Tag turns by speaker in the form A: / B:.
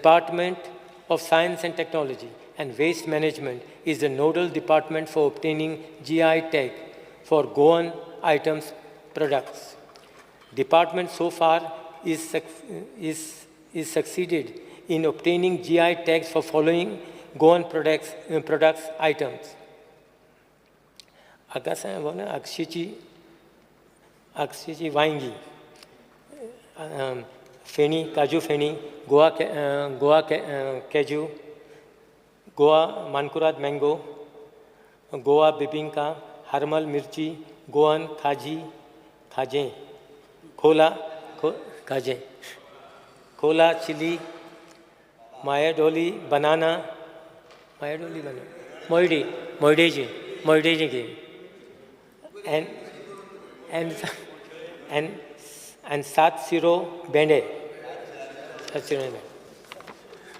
A: Department of Science and Technology and Waste Management is the nodal department for obtaining GI tag for Goan items products. Department so far is succeeded in obtaining GI tags for following Goan products items. अक्षयची वांगी, फेणी, काजू feni, Goa कैजू, Goa Mankurad mango, Goa bebinca, Harmal मिर्ची, गोवन खाजें, खोला chilli, मायाडोली बनाना, मोइडेजी के, and 7 Bende.